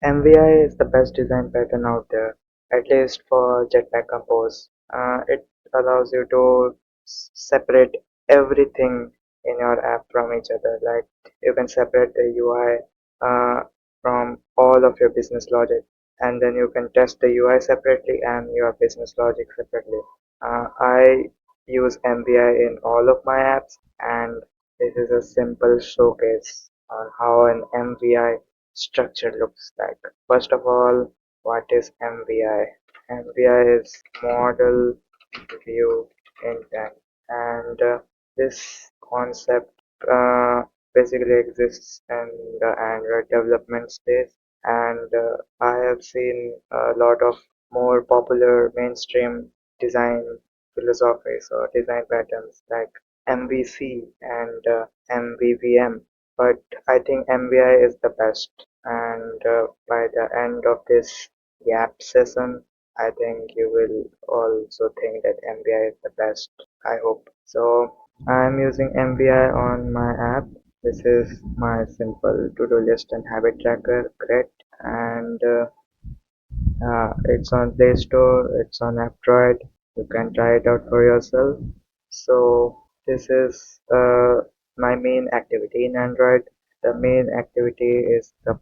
MVI is the best design pattern out there, at least for Jetpack Compose. It allows you to separate everything in your app from each other. Like you can separate the UI from all of your business logic, and then you can test the UI separately and your business logic separately. I use MVI in all of my apps, and this is a simple showcase on how an MVI structure looks like. First of all, what is MVI? MVI is Model View Intent, and this concept uh, basically exists in the Android development space. And I have seen a lot of more popular mainstream design philosophies or design patterns like MVC and MVVM, but I think MVI is the best. And by the end of this gap session, I think you will also think that MVI is the best. I hope. So I'm using MVI on my app. This is my simple to-do list and habit tracker, Gret, and it's on Play Store, it's on Android. You can try it out for yourself. So this is my main activity in Android. The main activity is the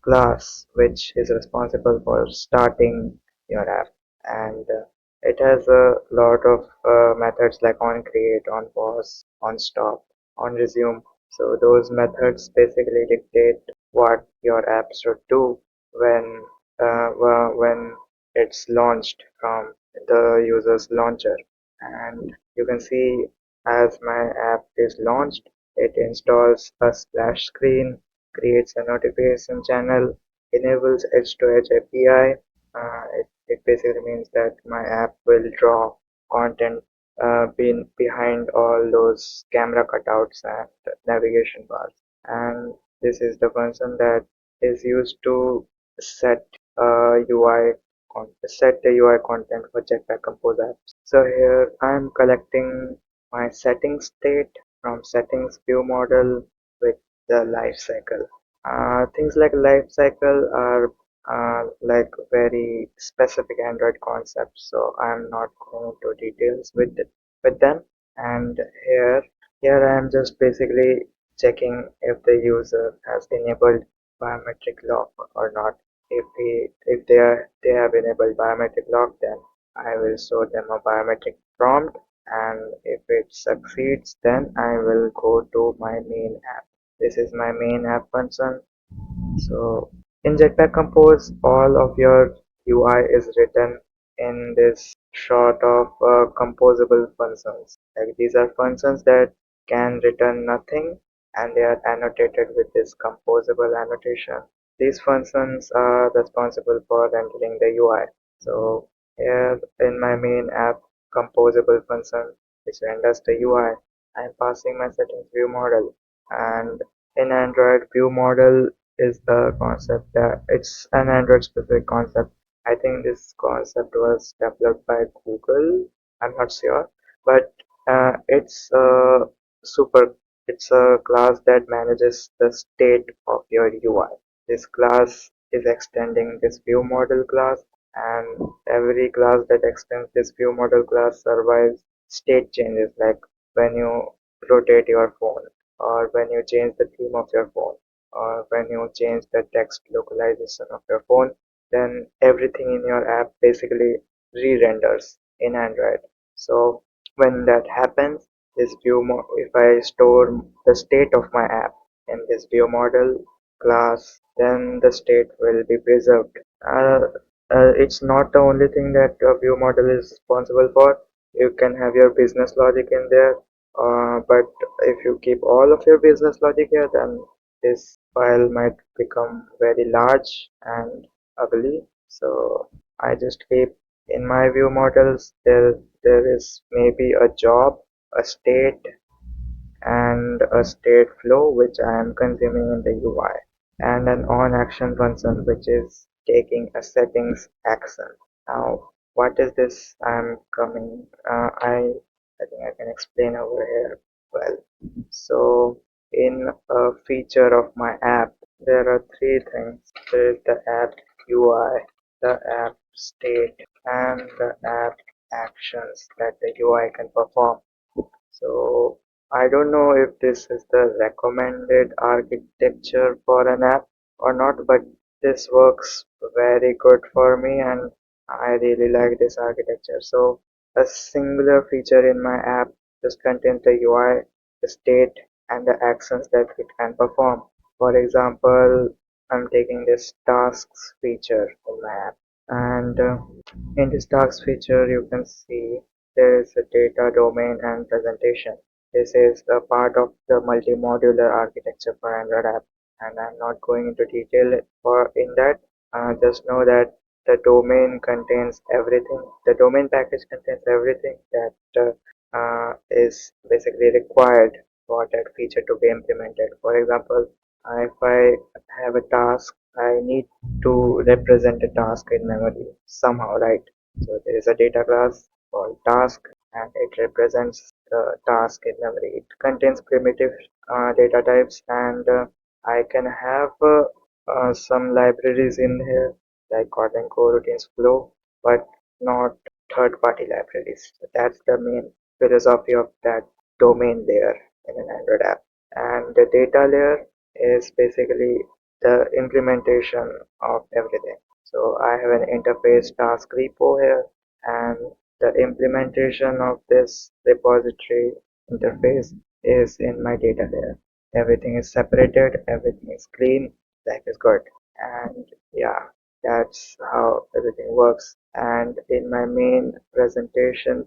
class which is responsible for starting your app, and it has a lot of methods like on create, on pause, on stop, on resume. So those methods basically dictate what your app should do when when it's launched from the user's launcher. And you can see as my app is launched, it installs a splash screen, creates a notification channel, enables edge-to-edge API. It basically means that my app will draw content behind all those camera cutouts and navigation bars. And this is the function that is used to set set the UI content for Jetpack Compose apps. So here I'm collecting my settings state from settings view model with the life cycle. Things like life cycle are like very specific Android concepts, so I'm not going into details with them. And here here I am just basically checking if the user has enabled biometric lock or not. If they have enabled biometric lock, then I will show them a biometric prompt, and if it succeeds, then I will go to my main app. This is my main app function. So in Jetpack Compose, all of your UI is written in this sort of composable functions. Like these are functions that can return nothing, and they are annotated with this composable annotation. These functions are responsible for rendering the UI. So here in my main app composable function which renders the UI, I am passing my settings view model. And in Android, view model is the concept that it's an Android specific concept. I think this concept was developed by Google. I'm not sure, but it's a super. It's a class that manages the state of your UI. This class is extending this view model class, and every class that extends this view model class survives state changes like when you rotate your phone, or when you change the theme of your phone, or when you change the text localization of your phone, then everything in your app basically re-renders in Android. So when that happens, if I store the state of my app in this view model class, then the state will be preserved. It's not the only thing that a view model is responsible for. You can have your business logic in there, but if you keep all of your business logic here, then this file might become very large and ugly. So I just keep in my view models there is maybe a job, a state, and a state flow which I am consuming in the UI, and an on action function which is taking a settings action. Now, what is this? I'm coming. I think I can explain over here. Well, so in a feature of my app, there are three things. There is the app UI, the app state, and the app actions that the UI can perform. So I don't know if this is the recommended architecture for an app or not, but this works very good for me and I really like this architecture. So a singular feature in my app just contains the UI, the state, and the actions that it can perform. For example, I'm taking this tasks feature in my app, and in this tasks feature you can see there is a data domain and presentation. This is the part of the multi-modular architecture for Android app, and I'm not going into detail for in that. Just know that the domain contains everything. The domain package contains everything that is basically required for that feature to be implemented. For example, if I have a task, I need to represent a task in memory somehow, right? So there is a data class called task and it represents the task in memory. It contains primitive data types and I can have some libraries in here like Kotlin coroutines flow, but not third-party libraries. So that's the main philosophy of that domain layer in an Android app. And the data layer is basically the implementation of everything. So I have an interface task repo here and the implementation of this repository interface is in my data layer. Everything is separated, everything is clean, life is good. And yeah, that's how everything works. And in my main presentation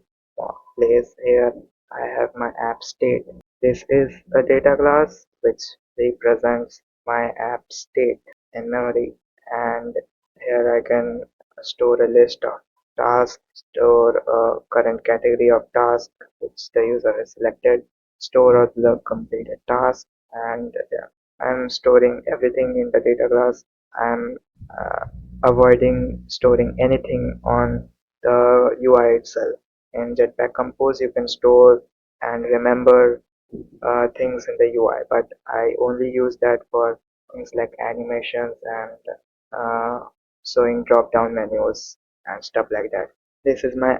place here, I have my app state. This is a data class which represents my app state in memory. And here I can store a list of tasks, store a current category of task which the user has selected, store all the completed tasks, and yeah, I'm storing everything in the data class. I'm uh, avoiding storing anything on the UI itself. In Jetpack Compose, you can store and remember things in the UI, but I only use that for things like animations and uh, showing drop-down menus and stuff like that. This is my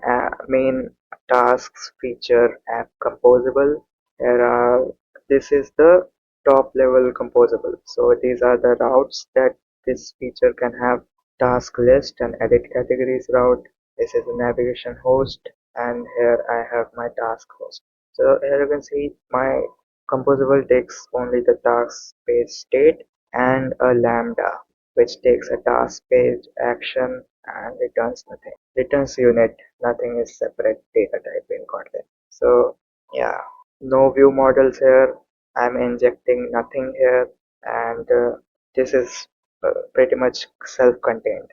main tasks feature app composable. There are this is the top level composable. So these are the routes that this feature can have: task list and edit categories route. This is the navigation host, and here I have my task host. So here you can see my composable takes only the task page state and a lambda, which takes a task page action and returns nothing. Returns unit, nothing is separate data type in Kotlin. So yeah, no view models here. I'm injecting nothing here, and this is pretty much self-contained.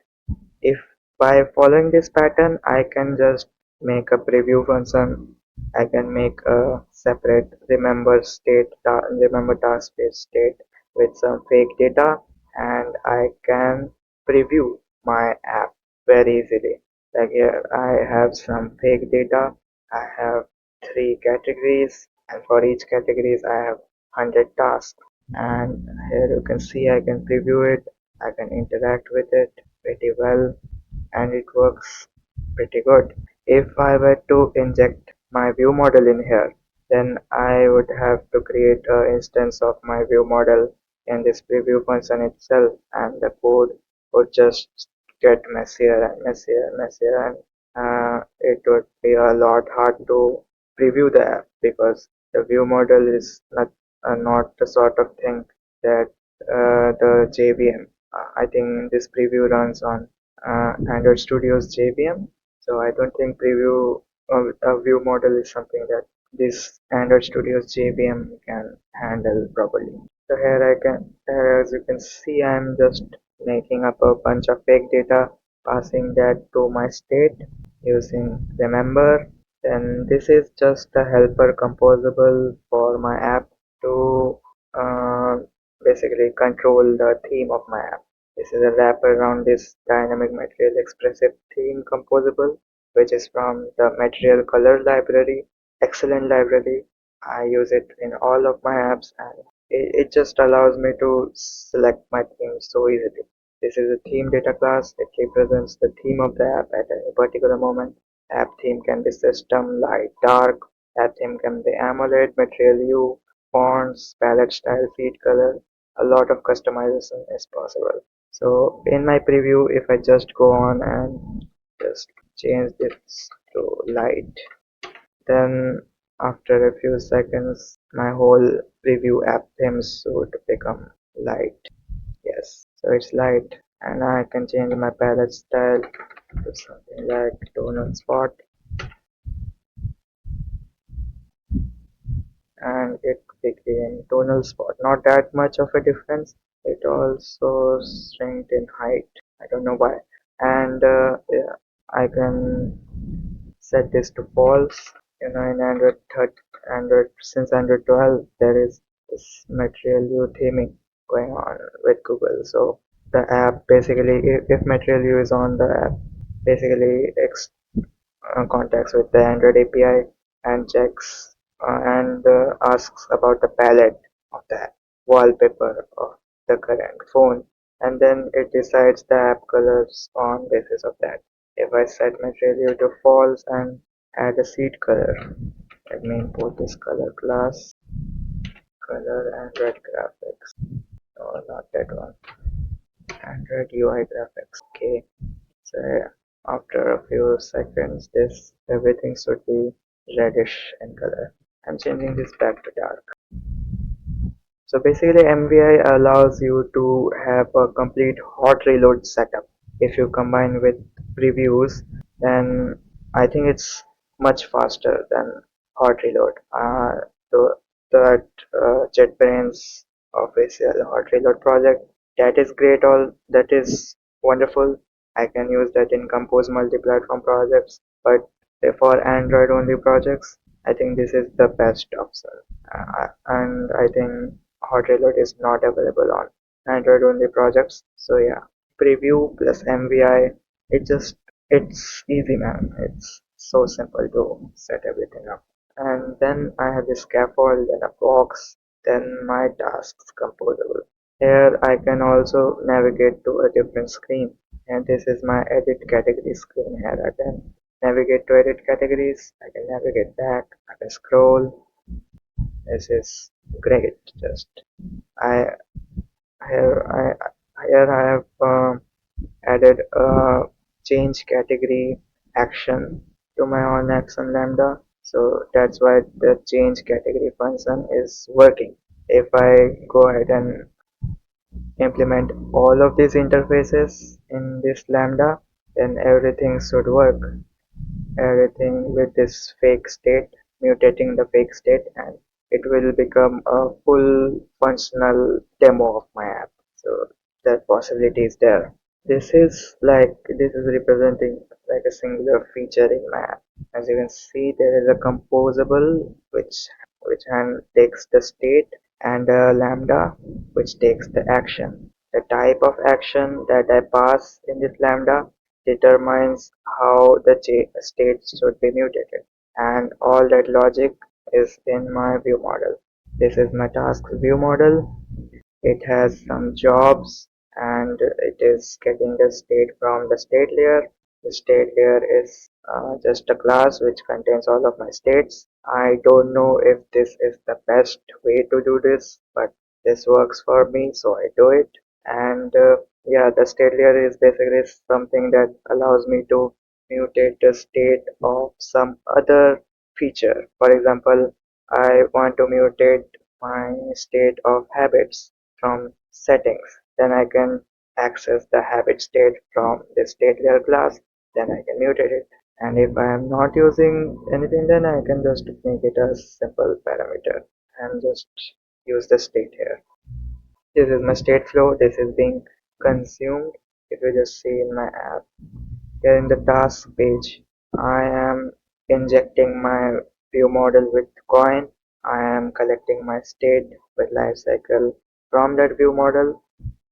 If by following this pattern I can just make a preview function, I can make a separate remember task space state with some fake data, and I can preview my app very easily. Like here I have some fake data. I have three categories, and for each categories I have 100 tasks. And here you can see I can preview it, I can interact with it pretty well, and it works pretty good. If I were to inject my view model in here, then I would have to create an instance of my view model in this preview function itself, and the code would just get messier and messier and messier, and it would be a lot hard to preview the app because the view model is not the sort of thing that the JVM. I think this preview runs on Android Studio's JVM. So I don't think preview a view model is something that this Android Studio's JVM can handle properly. So here as you can see, I'm just making up a bunch of fake data, passing that to my state using remember. Then this is just a helper composable for my app to uh, basically control the theme of my app. This is a wrapper around this dynamic material expressive theme composable, which is from the material color library. Excellent library. I use it in all of my apps and it just allows me to select my theme so easily. This is a theme data class. It represents the theme of the app at a particular moment. App theme can be system, light, dark. App theme can be AMOLED, material hue, fonts, palette style, feed color. A lot of customization is possible. So in my preview, if I just go on and just change this to light, then after a few seconds, my whole preview app themes would become light. Yes, so it's light, and I can change my palette style to something like tonal spot, and it became tonal spot. Not that much of a difference. It also shrinked in height. I don't know why. And yeah, I can set this to false. You know, in Android 30, Android since Android 12, there is this material view theming going on with Google. So the app basically, if material view is on, the app basically contacts with the Android API and checks and asks about the palette of the wallpaper of the current phone, and then it decides the app colors on basis of that. If I set my value to false and add a seed color, let me import this color class, color Android graphics. No, not that one. Android UI graphics. Okay. So after a few seconds, this everything should be reddish in color. I'm changing this back to dark. So basically MVI allows you to have a complete hot reload setup. If you combine with previews, then I think it's much faster than hot reload. So that JetBrains official hot reload project, that is great. All that is wonderful. I can use that in Compose multi-platform projects, but for Android only projects, I think this is the best option. And I think hot reload is not available on Android only projects. So yeah, preview plus MVI, it's easy, man. It's so simple to set everything up. And then I have the scaffold, then a box, then my tasks composable. Here I can also navigate to a different screen, and this is my edit category screen. Here I can navigate to edit categories. I can navigate back. I can scroll. This is great. Just I here I have added a change category action to my on action lambda. So that's why the change category function is working. If I go ahead and implement all of these interfaces in this lambda, then everything should work. Everything with this fake state, mutating the fake state, and it will become a full functional demo of my app. So that possibility is there. This is representing like a singular feature in my app. As you can see, there is a composable which hand takes the state, and a lambda which takes the action. The type of action that I pass in this lambda determines how the state should be mutated, and all that logic is in my view model. This is my task view model. It has some jobs, and it is getting the state from the state layer. The state layer is just a class which contains all of my states. I don't know if this is the best way to do this, but this works for me, so I do it. And yeah, the state layer is basically something that allows me to mutate the state of some other feature. For example, I want to mutate my state of habits from settings. Then I can access the habit state from the state layer class. Then I can mutate it. And if I am not using anything, then I can just make it a simple parameter and just use the state here. This is my state flow. This is being consumed. If you just see in my app, here in the task page, I am injecting my view model with coin. I am collecting my state with lifecycle from that view model.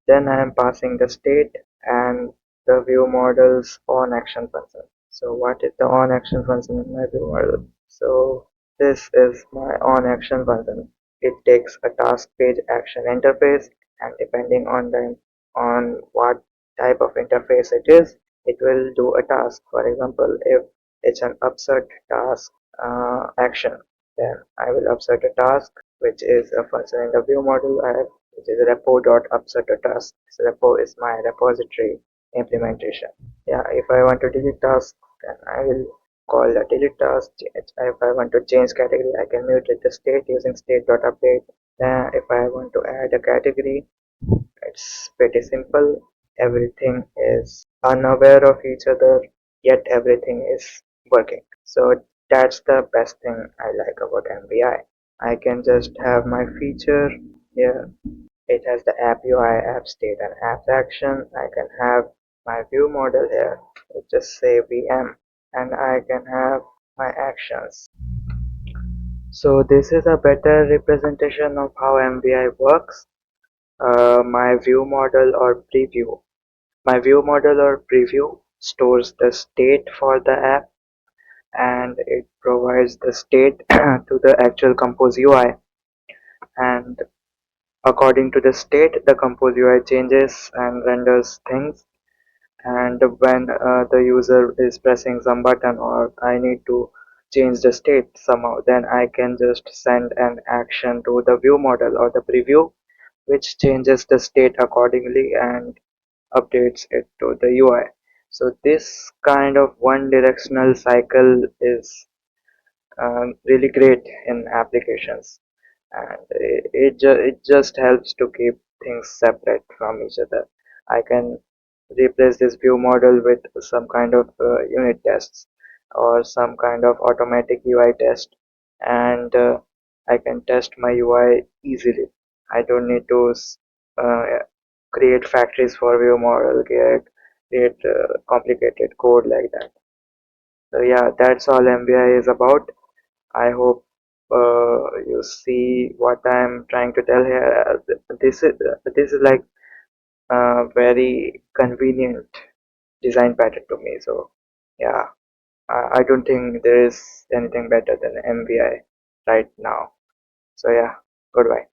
Then I am passing the state and the view model's on action function. So what is the on action function in my view model? So this is my on action function. it takes a task page action interface, and depending on the on what type of interface it is, it will do a task. For example, if it's an upsert task action, then I will upsert a task which is a function in the view model I have, which is repo.upsert a task. So repo is my repository implementation. Yeah, if I want to delete task, then I will call the delete task. If I want to change category, I can mutate the state using state.update. Then if I want to add a category, it's pretty simple. Everything is unaware of each other, yet everything is working. So that's the best thing I like about MVI. I can just have my feature here. It has the app UI, app state, and apps action. I can have my view model here. It just say VM, and I can have my actions. So this is a better representation of how MVI works. My view model or preview. My view model or preview stores the state for the app, and it provides the state to the actual Compose UI. And according to the state, the Compose UI changes and renders things. And when the user is pressing some button or I need to change the state somehow, then I can just send an action to the view model or the preview, which changes the state accordingly and updates it to the UI. So this kind of one directional cycle is really great in applications, and it just helps to keep things separate from each other. I can replace this view model with some kind of unit tests or some kind of automatic UI test, and I can test my UI easily. I don't need to uh, create factories for view model, create complicated code like that. So yeah, that's all MVI is about. I hope you see what I'm trying to tell here. This is like a very convenient design pattern to me. So yeah, I don't think there is anything better than MVI right now. So yeah, goodbye.